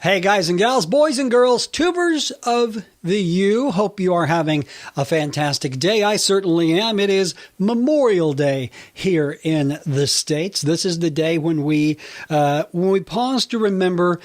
Hey guys and gals, boys and girls, tubers of the U. Hope you are having a fantastic day. I certainly am. It is Memorial Day here in the States. This is the day when we pause to remember,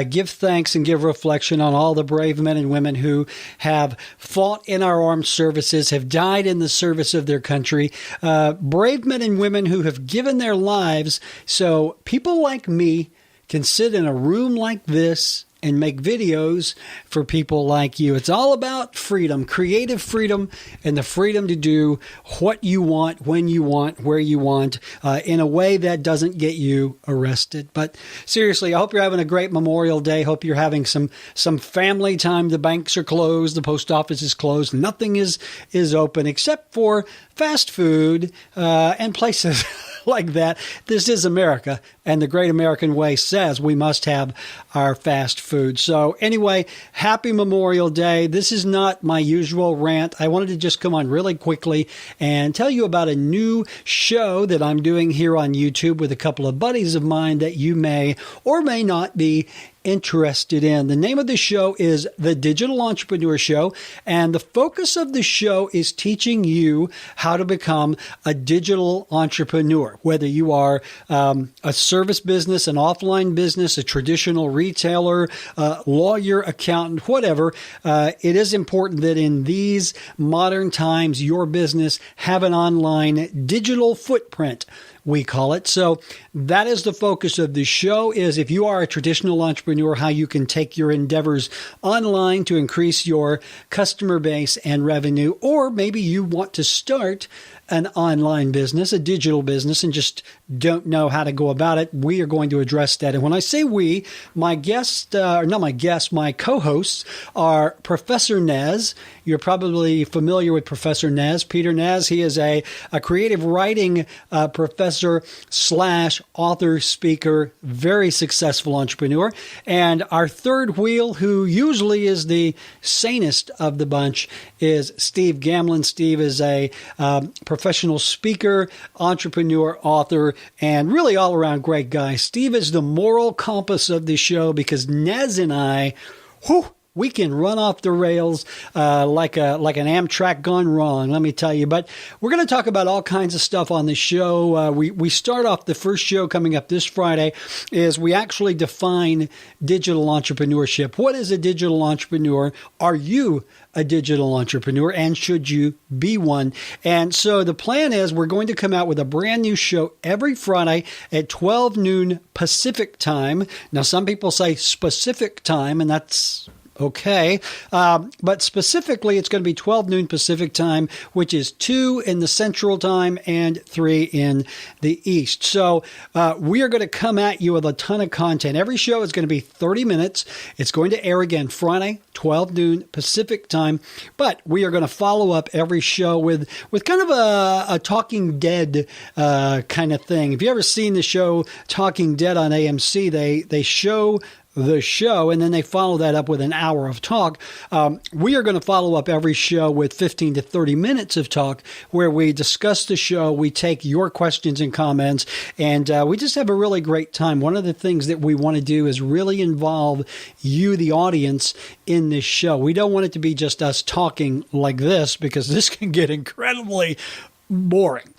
give thanks, and give reflection on all the brave men and women who have fought in our armed services, have died in the service of their country. Brave men and women who have given their lives so people like me can sit in a room like this and make videos for people like you. It's all about freedom, creative freedom, and the freedom to do what you want, when you want, where you want, in a way that doesn't get you arrested. But seriously, I hope you're having a great Memorial Day. Hope you're having some family time. The banks are closed. The post office is closed. Nothing is open except for fast food and places like that. This is America, and the great American way says we must have our fast food. So anyway, happy Memorial Day. This is not my usual rant. I wanted to just come on really quickly and tell you about a new show that I'm doing here on YouTube with a couple of buddies of mine that you may or may not be interested in. The name of the show is The Digital Entrepreneur Show, and the focus of the show is teaching you how to become a digital entrepreneur, whether you are a service business, an offline business, a traditional retailer, lawyer, accountant, whatever. It is important that in these modern times, your business have an online digital footprint, we call it. So that is the focus of the show, is if you are a traditional entrepreneur, how you can take your endeavors online to increase your customer base and revenue, or maybe you want to start an online business, a digital business, and just don't know how to go about it. We are going to address that. And when I say we, my co-hosts are Professor Nez. You're probably familiar with Professor Nez. Peter Nez, he is a creative writing professor / author, speaker, very successful entrepreneur. And our third wheel, who usually is the sanest of the bunch, is Steve GAMLIN. Steve is a professional speaker, entrepreneur, author, and really all-around great guy. Steve is the moral compass of the show because Nez and I, we can run off the rails like an Amtrak gone wrong, let me tell you. But we're going to talk about all kinds of stuff on the show. We start off the first show coming up this Friday is we actually define digital entrepreneurship. What is a digital entrepreneur? Are you a digital entrepreneur, and should you be one? And so the plan is we're going to come out with a brand new show every Friday at 12 noon Pacific time. Now, some people say specific time, and that's okay. But specifically, it's going to be 12 noon Pacific time, which is 2 in the Central time and 3 in the East. So we are going to come at you with a ton of content. Every show is going to be 30 minutes. It's going to air again Friday, 12 noon Pacific time. But we are going to follow up every show with kind of a Talking Dead kind of thing. If you ever seen the show Talking Dead on AMC, they show the show, and then they follow that up with an hour of talk. We are going to follow up every show with 15 to 30 minutes of talk where we discuss the show, we take your questions and comments, and we just have a really great time. One of the things that we want to do is really involve you, the audience, in this show. We don't want it to be just us talking like this, because this can get incredibly boring.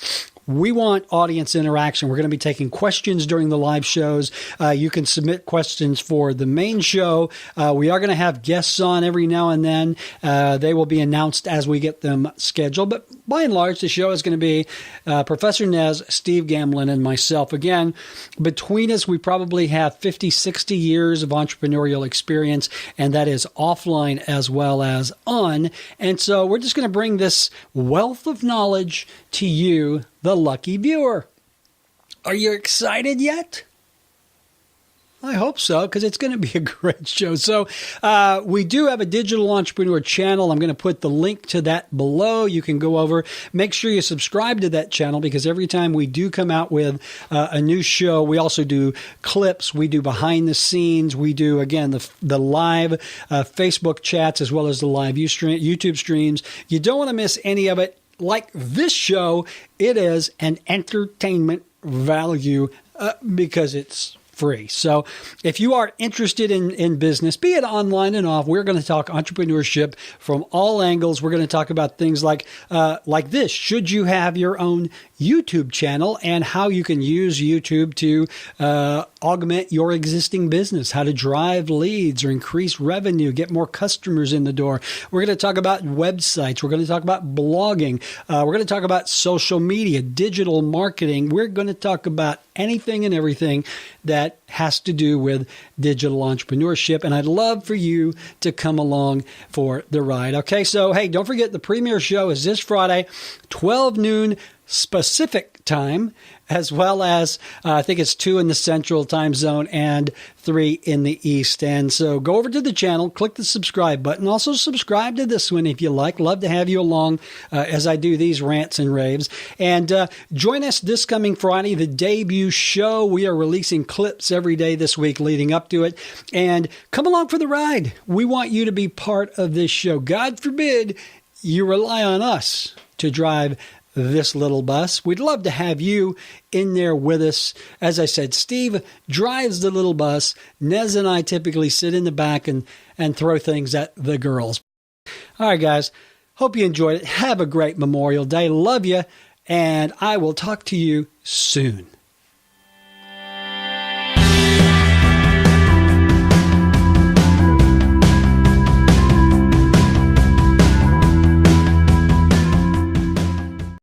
We want audience interaction. We're going to be taking questions during the live shows. You can submit questions for the main show. We are going to have guests on every now and then. They will be announced as we get them scheduled. But by and large, the show is going to be Professor Nez, Steve GAMLIN, and myself. Again, between us, we probably have 50, 60 years of entrepreneurial experience, and that is offline as well as on. And so we're just going to bring this wealth of knowledge to you, the lucky viewer. Are you excited yet? I hope so, because it's going to be a great show. So we do have a digital entrepreneur channel. I'm going to put the link to that below. You can go over. Make sure you subscribe to that channel, because every time we do come out with a new show, we also do clips. We do behind the scenes. We do, again, the live Facebook chats as well as the live YouTube streams. You don't want to miss any of it. Like this show, it is an entertainment value because it's free. So if you are interested in business, be it online and off, we're going to talk entrepreneurship from all angles. We're going to talk about things like this. Should you have your own YouTube channel and how you can use YouTube to augment your existing business, how to drive leads or increase revenue, get more customers in the door. We're going to talk about websites. We're going to talk about blogging. We're going to talk about social media, digital marketing. We're going to talk about anything and everything that has to do with digital entrepreneurship. And I'd love for you to come along for the ride. Okay, so hey, don't forget the premiere show is this Friday, 12 noon Pacific time, as well as I think it's 2 in the Central time zone and 3 in the East. And so go over to the channel, click the subscribe button. Also subscribe to this one if you like. Love to have you along as I do these rants and raves. And join us this coming Friday, the debut show. We are releasing clips every day this week leading up to it. And come along for the ride. We want you to be part of this show. God forbid you rely on us to drive this little bus. We'd love to have you in there with us. As I said, Steve drives the little bus. Nez and I typically sit in the back and throw things at the girls. All right, guys. Hope you enjoyed it. Have a great Memorial Day. Love you. And I will talk to you soon.